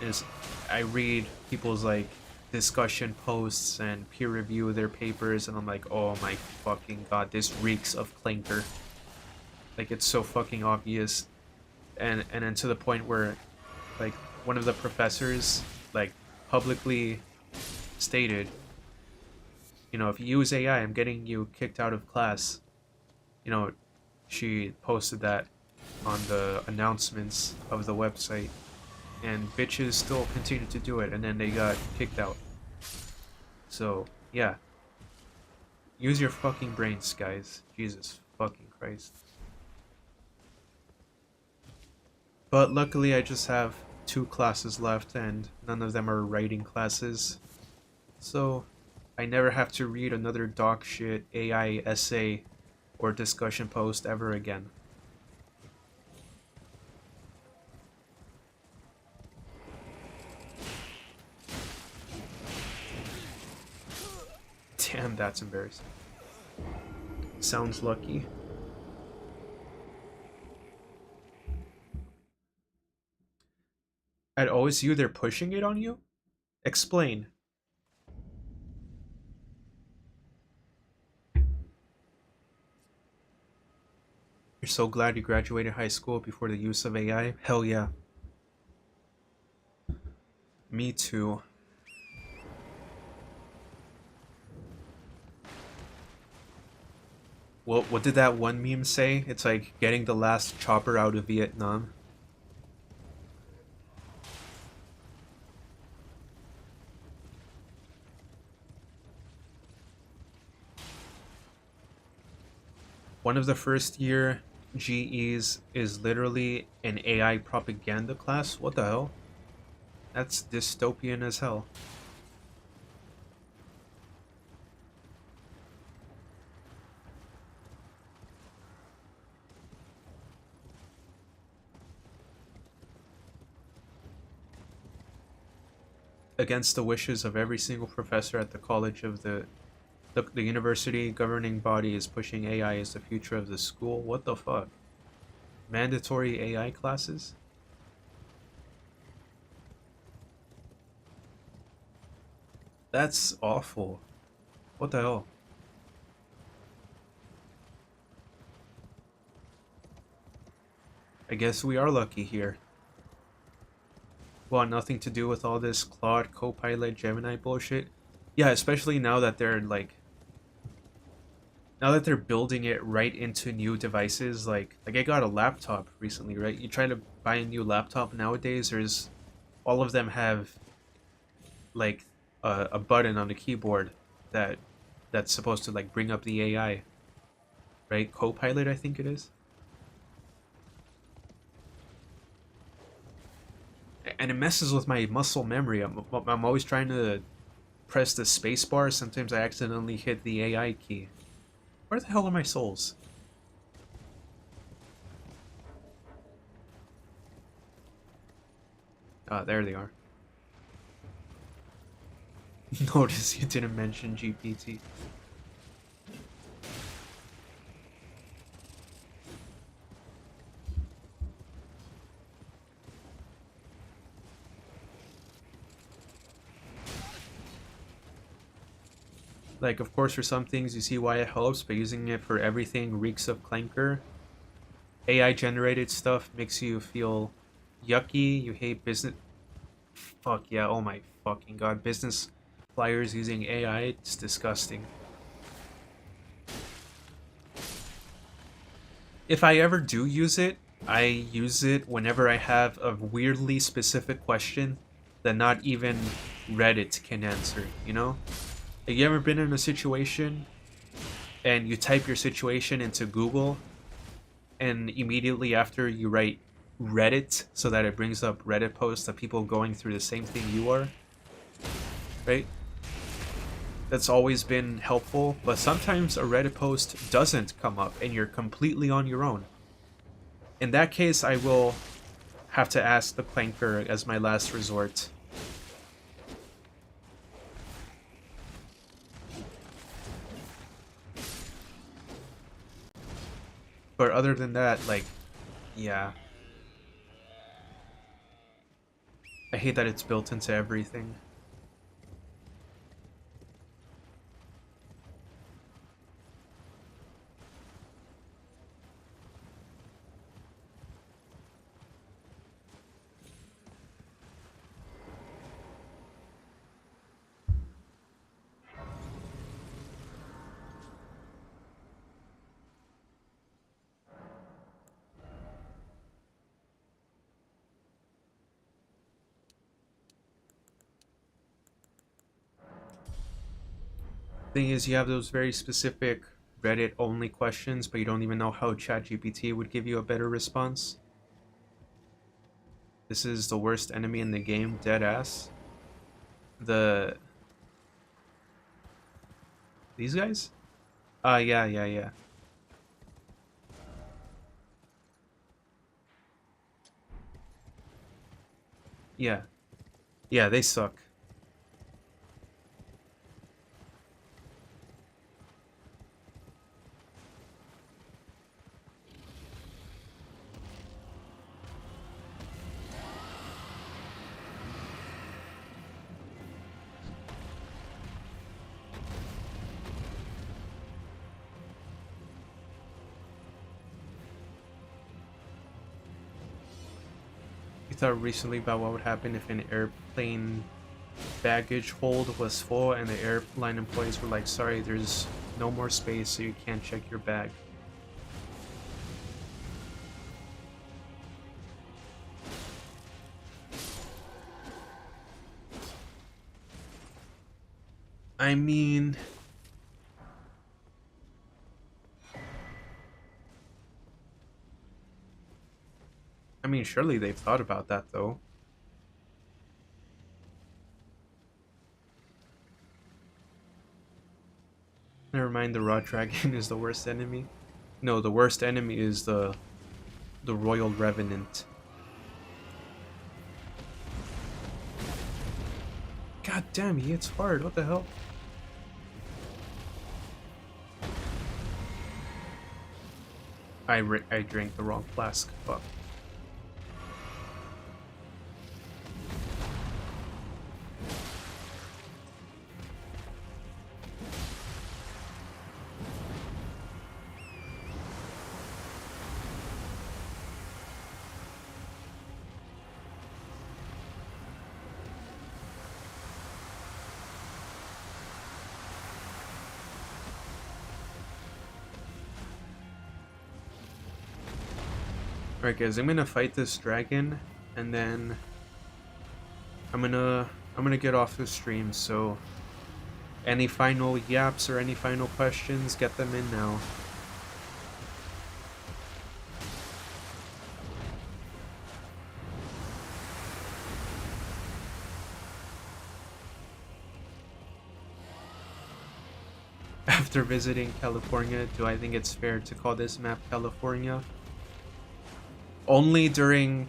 is I read people's like discussion posts and peer review their papers, and I'm like, oh my fucking god, this reeks of clinker. Like, it's so fucking obvious. And then to the point where like one of the professors like publicly stated, you know, if you use AI, I'm getting you kicked out of class. You know, she posted that on the announcements of the website, and bitches still continued to do it, and then they got kicked out. So yeah, use your fucking brains, guys. Jesus fucking Christ. But luckily I just have 2 classes left, and none of them are writing classes. So I never have to read another dog shit AI essay or discussion post ever again. Damn, that's embarrassing. Sounds lucky. At OSU, they're pushing it on you? Explain. You're so glad you graduated high school before the use of AI? Hell yeah. Me too. What did that one meme say? It's like getting the last chopper out of Vietnam. One of the first year GEs is literally an AI propaganda class? What the hell? That's dystopian as hell. Against the wishes of every single professor at the college of the university governing body is pushing AI as the future of the school. What the fuck? Mandatory AI classes? That's awful. What the hell? I guess we are lucky here. Well, nothing to do with all this Claude, Copilot, Gemini bullshit. Yeah, especially now that they're like now that they're building it right into new devices, like I got a laptop recently, right? You try to buy a new laptop nowadays, there's all of them have like a button on the keyboard that that's supposed to like bring up the AI, right? Copilot, I think it is. And it messes with my muscle memory. I'm always trying to press the space bar. Sometimes I accidentally hit the AI key. Where the hell are my souls? Ah, there they are. Notice you didn't mention GPT. Like, of course, for some things you see why it helps, but using it for everything reeks of clanker. AI generated stuff makes you feel yucky. You hate business. Fuck yeah! Oh my fucking god! Business flyers using AI. It's disgusting. If I ever do use it, I use it whenever I have a weirdly specific question that not even Reddit can answer. You know? Have you ever been in a situation and you type your situation into Google and immediately after you write Reddit so that it brings up Reddit posts of people going through the same thing you are, right? That's always been helpful, but sometimes a Reddit post doesn't come up and you're completely on your own. In that case, I will have to ask the Clanker as my last resort. But other than that, like, yeah. I hate that it's built into everything. Thing is, you have those very specific Reddit only questions, but you don't even know how ChatGPT would give you a better response. This is the worst enemy in the game, dead ass. The These guys? Yeah, yeah, yeah. Yeah. Yeah, they suck. thought recently about what would happen if an airplane baggage hold was full and the airline employees were like, sorry, there's no more space, so you can't check your bag. I mean, surely they've thought about that though. Never mind, the raw dragon is the worst enemy. No, the worst enemy is the royal revenant. God damn, he hits hard. What the hell? I drank the wrong flask. Fuck. Alright guys, I'm gonna fight this dragon and then I'm gonna get off the stream, so any final yaps or any final questions, get them in now. After visiting California, do I think it's fair to call this map California? Only during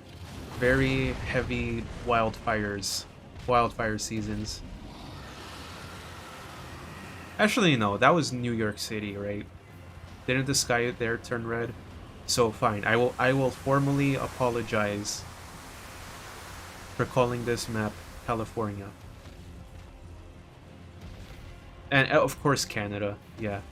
very heavy wildfire seasons. Actually, no, that was New York City, right? Didn't the sky there turn red? So fine, I will formally apologize for calling this map California. And of course Canada, yeah.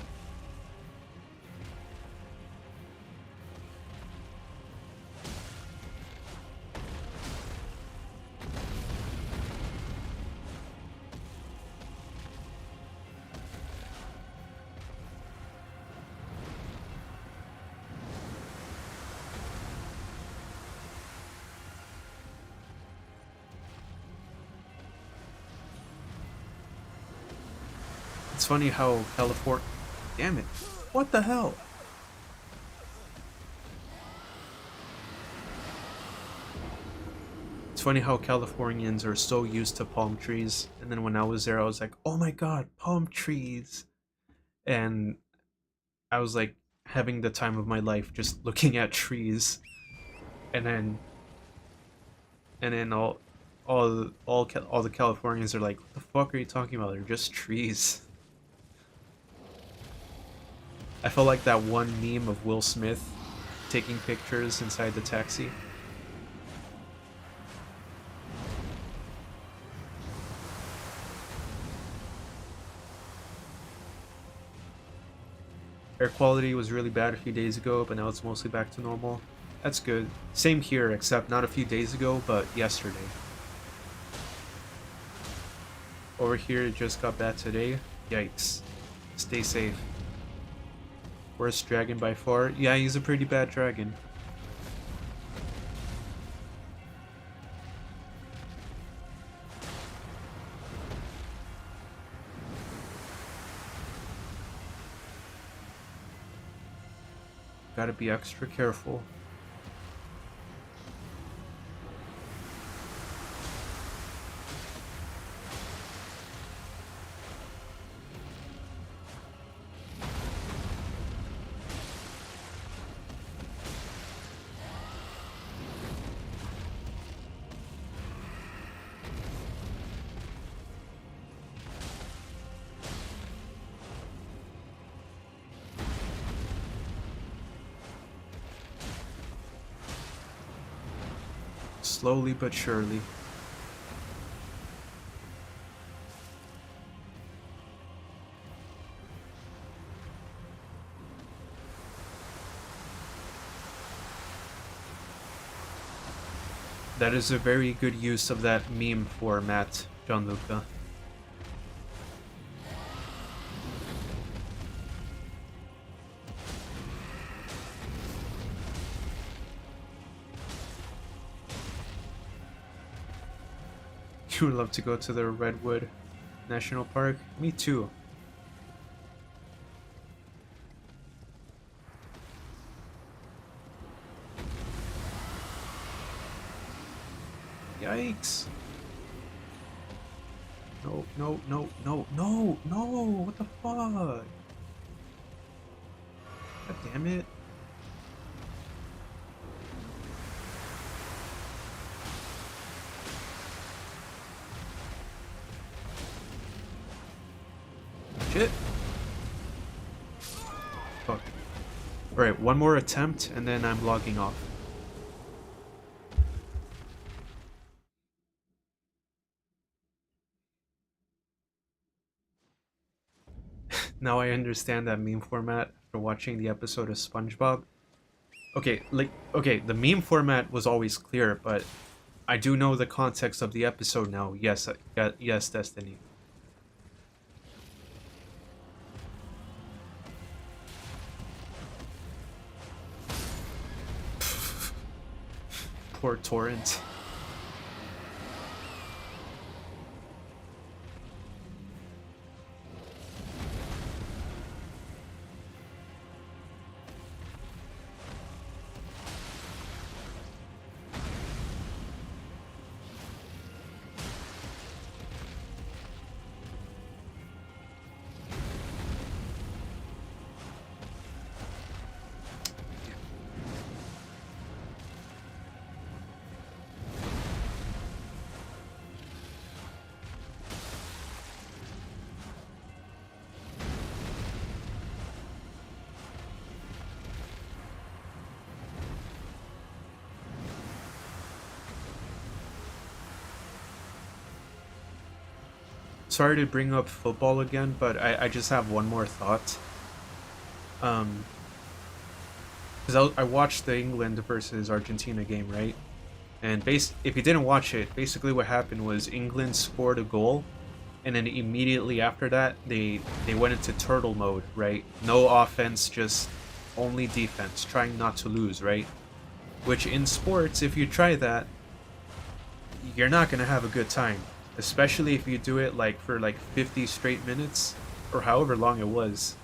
It's funny how California... Damn it. What the hell? It's funny how Californians are so used to palm trees, and then when I was there I was like, oh my god, palm trees! And I was like having the time of my life just looking at trees, and then all the Californians are like, what the fuck are you talking about? They're just trees. I felt like that one meme of Will Smith taking pictures inside the taxi. Air quality was really bad a few days ago, but now it's mostly back to normal. That's good. Same here, except not a few days ago, but yesterday. Over here, it just got bad today. Yikes. Stay safe. Worst dragon by far? Yeah, he's a pretty bad dragon. Gotta be extra careful. Slowly but surely. That is a very good use of that meme format, Gianluca. You would love to go to the Redwood National Park? Me too. Yikes. No, no, no, no, no, no! What the fuck? God damn it. Shit. Fuck. Alright, one more attempt and then I'm logging off. Now I understand that meme format after watching the episode of SpongeBob. Okay, okay, the meme format was always clear, but I do know the context of the episode now. Yes, yes, Destiny. Poor Torrent. Sorry to bring up football again, but I just have one more thought. Because I watched the England versus Argentina game, right? And if you didn't watch it, basically what happened was England scored a goal, and then immediately after that, they went into turtle mode, right? No offense, just only defense, trying not to lose, right? Which in sports, if you try that, you're not gonna have a good time. Especially if you do it like for like 50 straight minutes, or however long it was.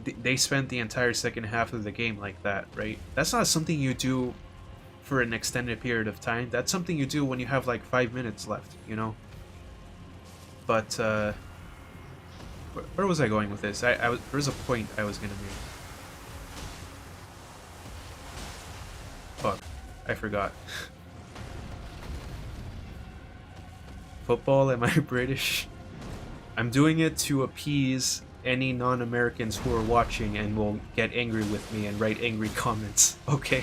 They spent the entire second half of the game like that, right? That's not something you do for an extended period of time. That's something you do when you have like 5 minutes left, you know? But, where was I going with this? There was a point I was gonna make. Fuck, I forgot. Football, am I British? I'm doing it to appease any non-Americans who are watching and will get angry with me and write angry comments. Okay.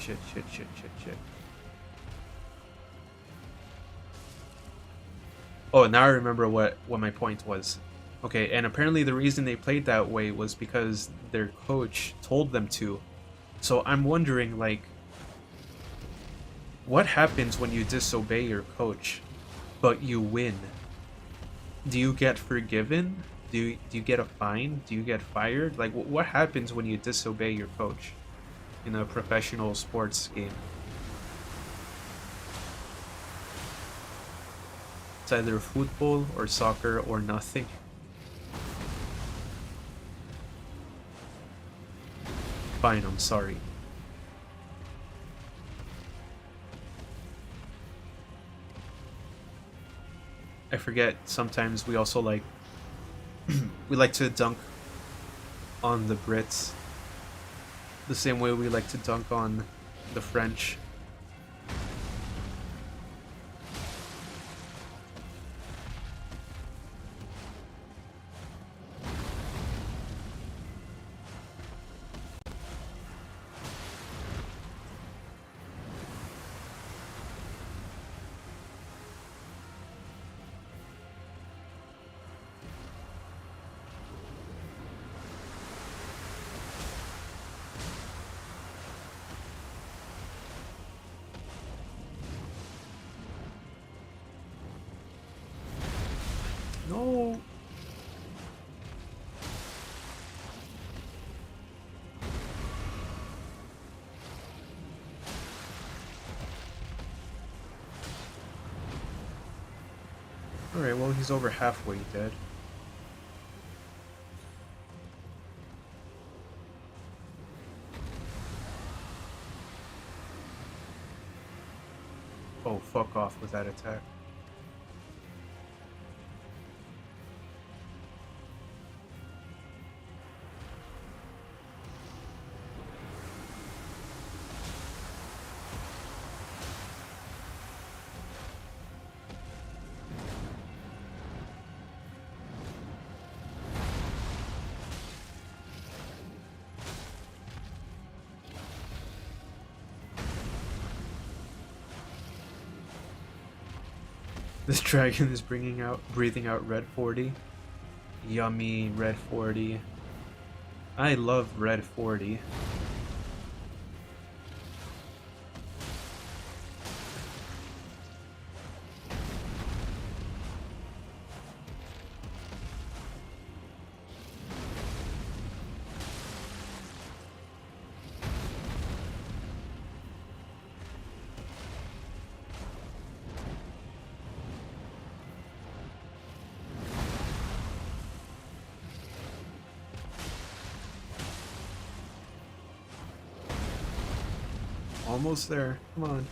Shit. Oh, now I remember what my point was. Okay, and apparently the reason they played that way was because their coach told them to. So I'm wondering, like, what happens when you disobey your coach, but you win? Do you get forgiven? Do you get a fine? Do you get fired? Like, what happens when you disobey your coach in a professional sports game? It's either football or soccer or nothing. Fine, I'm sorry. I forget, sometimes we also like we like to dunk on the Brits the same way we like to dunk on the French. Alright, well, he's over halfway dead. Oh, fuck off with that attack. This dragon is breathing out red 40. Yummy red 40. I love red 40. Almost there. Come on.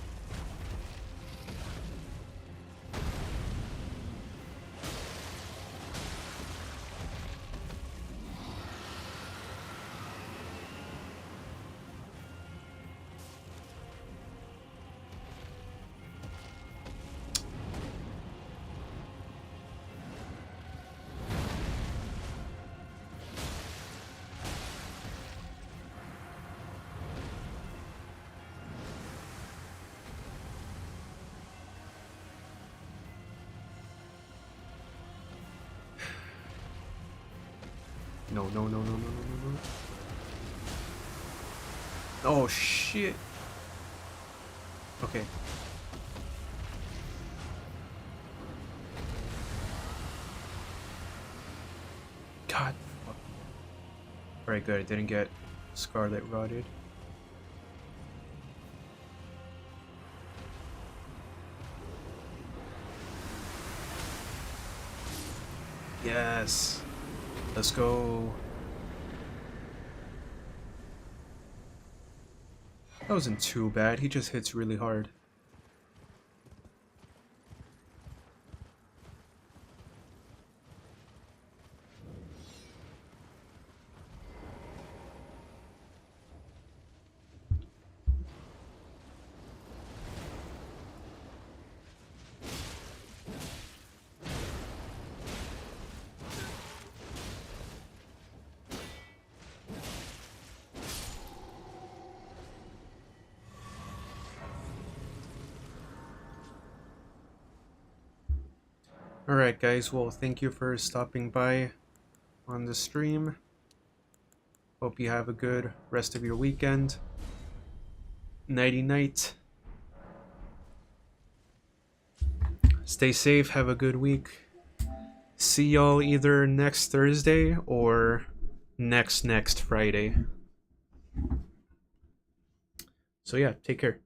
No, no, no, no, no, no, no, no. Oh, shit. Okay. God. Fuck. Alright, good. I didn't get Scarlet Rotted. Yes. Let's go. That wasn't too bad. He just hits really hard. Alright guys, well thank you for stopping by on the stream. Hope you have a good rest of your weekend. Nighty night. Stay safe, have a good week. See y'all either next Thursday or next Friday. So yeah, take care.